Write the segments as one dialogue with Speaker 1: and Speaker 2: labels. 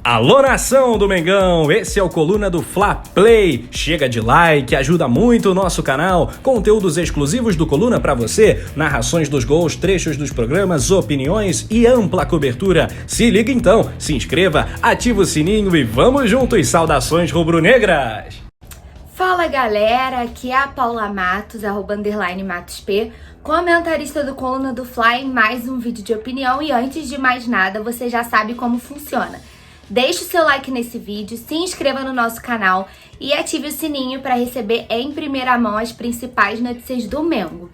Speaker 1: Alô, nação do Mengão, esse é o Coluna do Fla Play. Chega de like, ajuda muito o nosso canal. Conteúdos exclusivos do Coluna pra você, narrações dos gols, trechos dos programas, opiniões e ampla cobertura. Se liga então, se inscreva, ativa o sininho e vamos juntos. Saudações rubro-negras!
Speaker 2: Fala galera, aqui é a Paula Matos, @_MatosP, comentarista do Coluna do Fla em mais um vídeo de opinião. E antes de mais nada, você já sabe como funciona. Deixe o seu like nesse vídeo, se inscreva no nosso canal e ative o sininho para receber em primeira mão as principais notícias do Mengo.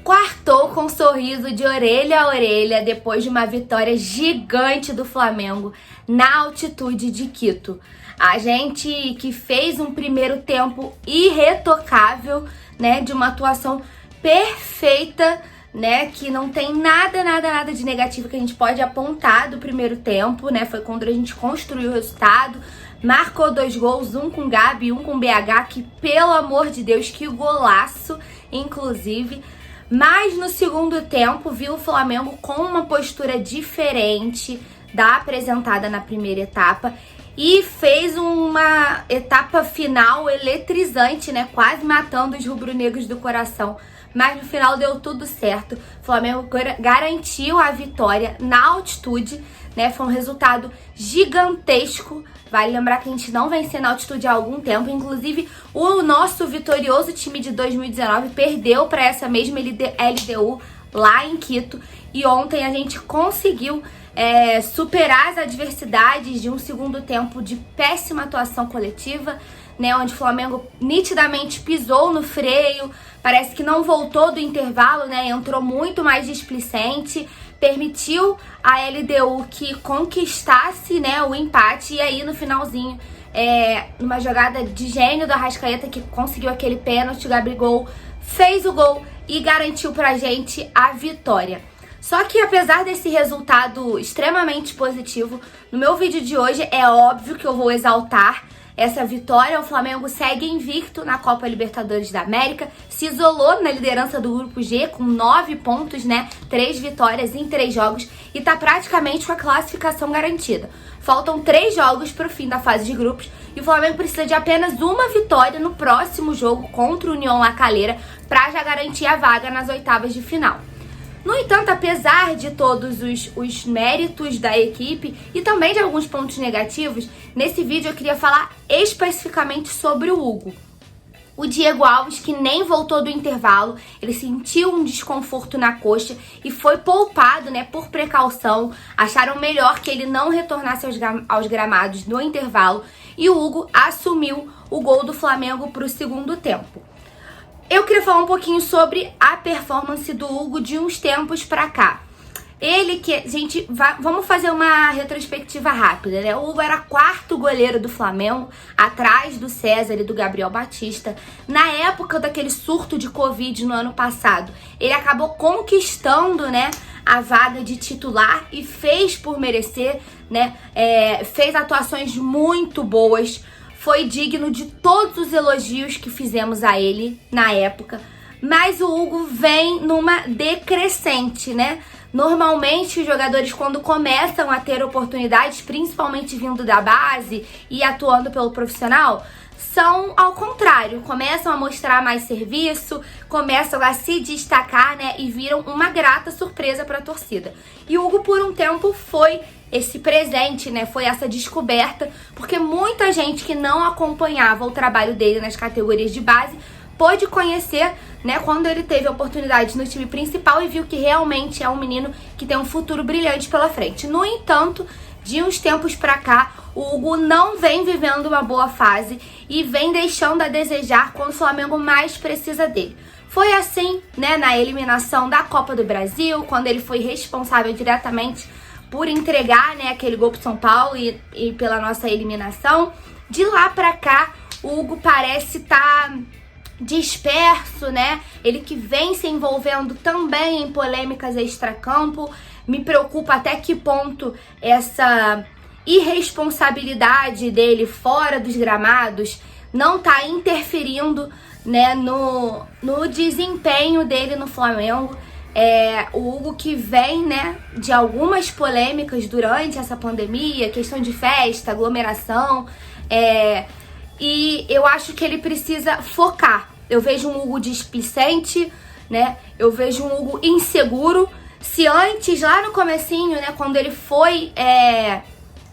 Speaker 2: Quartou com um sorriso de orelha a orelha depois de uma vitória gigante do Flamengo na altitude de Quito. A gente que fez um primeiro tempo irretocável, né, de uma atuação perfeita, né, que não tem nada de negativo que a gente pode apontar do primeiro tempo, né, foi quando a gente construiu o resultado, marcou 2 gols, um com Gabi e um com BH, que pelo amor de Deus, que golaço, inclusive. Mas no segundo tempo, viu o Flamengo com uma postura diferente da apresentada na primeira etapa e fez uma etapa final eletrizante, né, quase matando os rubro-negros do coração. Mas no final deu tudo certo. O Flamengo garantiu a vitória na altitude, né? Foi um resultado gigantesco. Vale lembrar que a gente não vencia na altitude há algum tempo. Inclusive, o nosso vitorioso time de 2019 perdeu para essa mesma LDU lá em Quito. E ontem a gente conseguiu superar as adversidades de um segundo tempo de péssima atuação coletiva, né, onde o Flamengo nitidamente pisou no freio, parece que não voltou do intervalo, né, entrou muito mais displicente, permitiu a LDU que conquistasse, né, o empate, e aí no finalzinho, numa jogada de gênio do Arrascaeta, que conseguiu aquele pênalti, o Gabigol fez o gol e garantiu pra gente a vitória. Só que apesar desse resultado extremamente positivo, no meu vídeo de hoje é óbvio que eu vou exaltar essa vitória. O Flamengo segue invicto na Copa Libertadores da América, se isolou na liderança do Grupo G com 9 pontos, né? 3 vitórias em 3 jogos e tá praticamente com a classificação garantida. Faltam 3 jogos pro fim da fase de grupos e o Flamengo precisa de apenas uma vitória no próximo jogo contra o União La Calera pra já garantir a vaga nas oitavas de final. No entanto, apesar de todos os méritos da equipe e também de alguns pontos negativos, nesse vídeo eu queria falar especificamente sobre o Hugo. O Diego Alves, que nem voltou do intervalo, ele sentiu um desconforto na coxa e foi poupado, né, por precaução. Acharam melhor que ele não retornasse aos gramados no intervalo e o Hugo assumiu o gol do Flamengo para o segundo tempo. Eu queria falar um pouquinho sobre a performance do Hugo de uns tempos pra cá. Vamos fazer uma retrospectiva rápida, né? O Hugo era 4º goleiro do Flamengo, atrás do César e do Gabriel Batista. Na época daquele surto de Covid no ano passado, ele acabou conquistando, né, a vaga de titular e fez por merecer, né? Fez atuações muito boas. Foi digno de todos os elogios que fizemos a ele na época, mas o Hugo vem numa decrescente, né? Normalmente os jogadores, quando começam a ter oportunidades, principalmente vindo da base e atuando pelo profissional, são ao contrário, começam a mostrar mais serviço, começam a se destacar, né? E viram uma grata surpresa para a torcida. E o Hugo, por um tempo, foi esse presente, né? Foi essa descoberta, porque muita gente que não acompanhava o trabalho dele nas categorias de base pôde conhecer, né, quando ele teve a oportunidade no time principal e viu que realmente é um menino que tem um futuro brilhante pela frente. No entanto, de uns tempos pra cá, o Hugo não vem vivendo uma boa fase e vem deixando a desejar quando o Flamengo mais precisa dele. Foi assim, né, na eliminação da Copa do Brasil, quando ele foi responsável diretamente por entregar, né, aquele gol pro São Paulo e pela nossa eliminação. De lá pra cá, o Hugo parece estar disperso, né? Ele que vem se envolvendo também em polêmicas extracampo. Me preocupa até que ponto essa irresponsabilidade dele fora dos gramados não tá interferindo, né, no desempenho dele no Flamengo. O Hugo que vem, né, de algumas polêmicas durante essa pandemia, questão de festa, aglomeração, e eu acho que ele precisa focar. Eu vejo um Hugo displicente, né, eu vejo um Hugo inseguro. Se antes, lá no comecinho, né, quando ele foi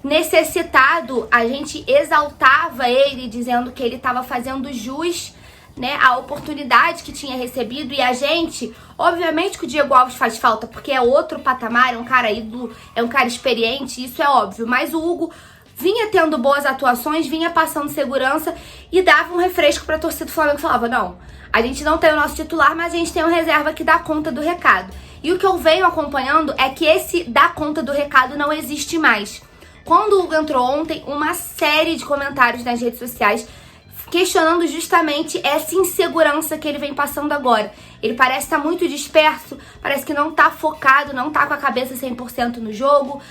Speaker 2: necessitado, a gente exaltava ele, dizendo que ele estava fazendo jus, né, a oportunidade que tinha recebido, e a gente, obviamente que o Diego Alves faz falta, porque é outro patamar, é um cara ídolo, é um cara experiente, isso é óbvio, mas o Hugo vinha tendo boas atuações, vinha passando segurança e dava um refresco pra torcida do Flamengo, falava, não, a gente não tem o nosso titular, mas a gente tem um reserva que dá conta do recado. E o que eu venho acompanhando é que esse dá conta do recado não existe mais. Quando o Hugo entrou ontem, uma série de comentários nas redes sociais questionando justamente essa insegurança que ele vem passando agora. Ele parece estar muito disperso, parece que não tá focado, não tá com a cabeça 100% no jogo,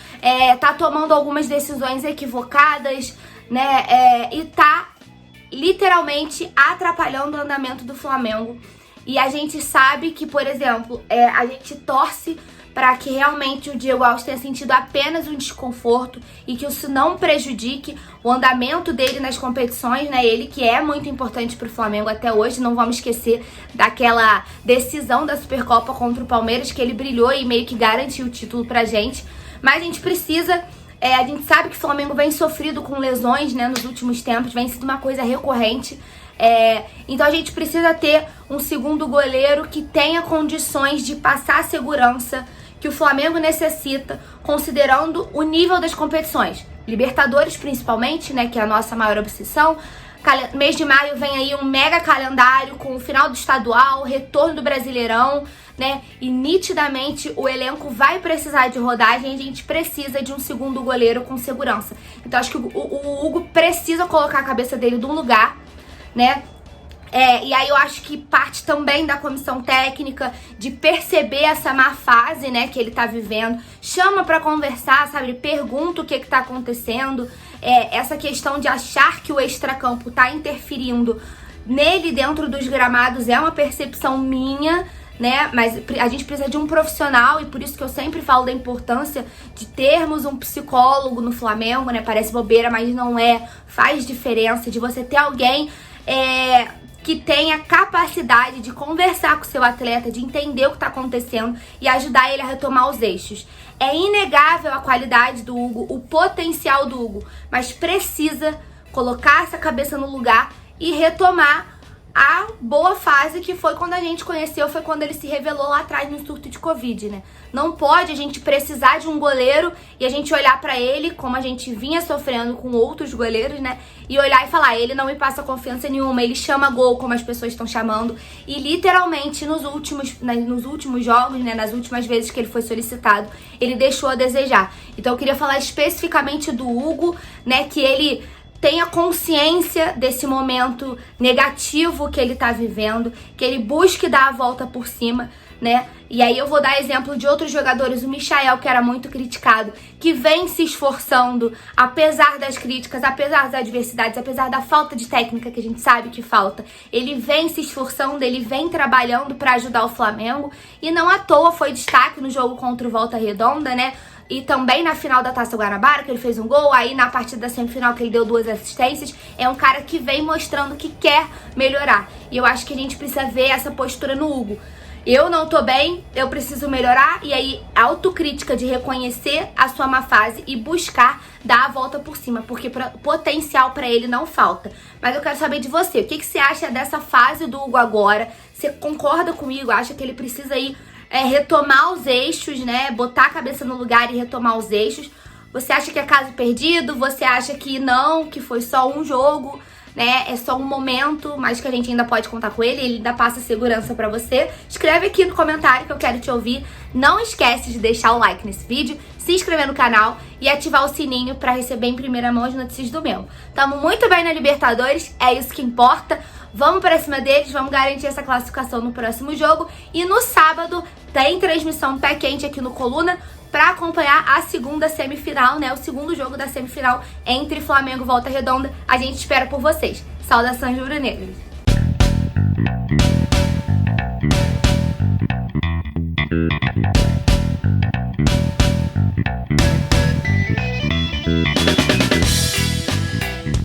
Speaker 2: tá tomando algumas decisões equivocadas, né, e tá literalmente atrapalhando o andamento do Flamengo. E a gente sabe que, por exemplo, a gente torce para que realmente o Diego Alves tenha sentido apenas um desconforto e que isso não prejudique o andamento dele nas competições, né? Ele que é muito importante para o Flamengo até hoje, não vamos esquecer daquela decisão da Supercopa contra o Palmeiras, que ele brilhou e meio que garantiu o título pra gente. Mas a gente precisa... a gente sabe que o Flamengo vem sofrido com lesões, né, nos últimos tempos, vem sido uma coisa recorrente. Então a gente precisa ter um segundo goleiro que tenha condições de passar a segurança que o Flamengo necessita, considerando o nível das competições. Libertadores, principalmente, né, que é a nossa maior obsessão. Mês de maio vem aí um mega calendário com o final do estadual, retorno do Brasileirão, né? E nitidamente o elenco vai precisar de rodagem e a gente precisa de um segundo goleiro com segurança. Então acho que o Hugo precisa colocar a cabeça dele num lugar, né? E aí eu acho que parte também da comissão técnica de perceber essa má fase, né, que ele tá vivendo. Chama pra conversar, sabe? Pergunta o que tá acontecendo. Essa questão de achar que o extracampo tá interferindo nele dentro dos gramados é uma percepção minha, né? Mas a gente precisa de um profissional e por isso que eu sempre falo da importância de termos um psicólogo no Flamengo, né? Parece bobeira, mas não é. Faz diferença de você ter alguém que tenha capacidade de conversar com o seu atleta, de entender o que está acontecendo e ajudar ele a retomar os eixos. É inegável a qualidade do Hugo, o potencial do Hugo, mas precisa colocar essa cabeça no lugar e retomar a boa fase que foi quando a gente conheceu, foi quando ele se revelou lá atrás no surto de Covid, né? Não pode a gente precisar de um goleiro e a gente olhar pra ele, como a gente vinha sofrendo com outros goleiros, né? E olhar e falar, ele não me passa confiança nenhuma, ele chama gol, como as pessoas estão chamando. E literalmente nos últimos jogos, né, nas últimas vezes que ele foi solicitado, ele deixou a desejar. Então eu queria falar especificamente do Hugo, né, que ele tenha consciência desse momento negativo que ele tá vivendo, que ele busque dar a volta por cima, né? E aí eu vou dar exemplo de outros jogadores, o Michael, que era muito criticado, que vem se esforçando, apesar das críticas, apesar das adversidades, apesar da falta de técnica que a gente sabe que falta. Ele vem se esforçando, ele vem trabalhando pra ajudar o Flamengo, e não à toa foi destaque no jogo contra o Volta Redonda, né? E também na final da Taça Guanabara, que ele fez um gol, aí na partida da semifinal que ele deu 2 assistências. É um cara que vem mostrando que quer melhorar. E eu acho que a gente precisa ver essa postura no Hugo. Eu não tô bem, eu preciso melhorar. E aí, autocrítica de reconhecer a sua má fase e buscar dar a volta por cima, porque potencial pra ele não falta. Mas eu quero saber de você, o que você acha dessa fase do Hugo agora? Você concorda comigo? Acha que ele precisa ir retomar os eixos, né? Botar a cabeça no lugar e retomar os eixos? Você acha que é caso perdido? Você acha que não, que foi só um jogo, né? É só um momento, mas que a gente ainda pode contar com ele, ele ainda passa segurança pra você? Escreve aqui no comentário que eu quero te ouvir. Não esquece de deixar o like nesse vídeo, se inscrever no canal e ativar o sininho pra receber em primeira mão as notícias do meu. Tamo muito bem na Libertadores, é isso que importa. Vamos pra cima deles, vamos garantir essa classificação no próximo jogo. E no sábado tem transmissão pé quente aqui no Coluna pra acompanhar a segunda semifinal, né? O segundo jogo da semifinal entre Flamengo e Volta Redonda. A gente espera por vocês. Saudações rubro-negras!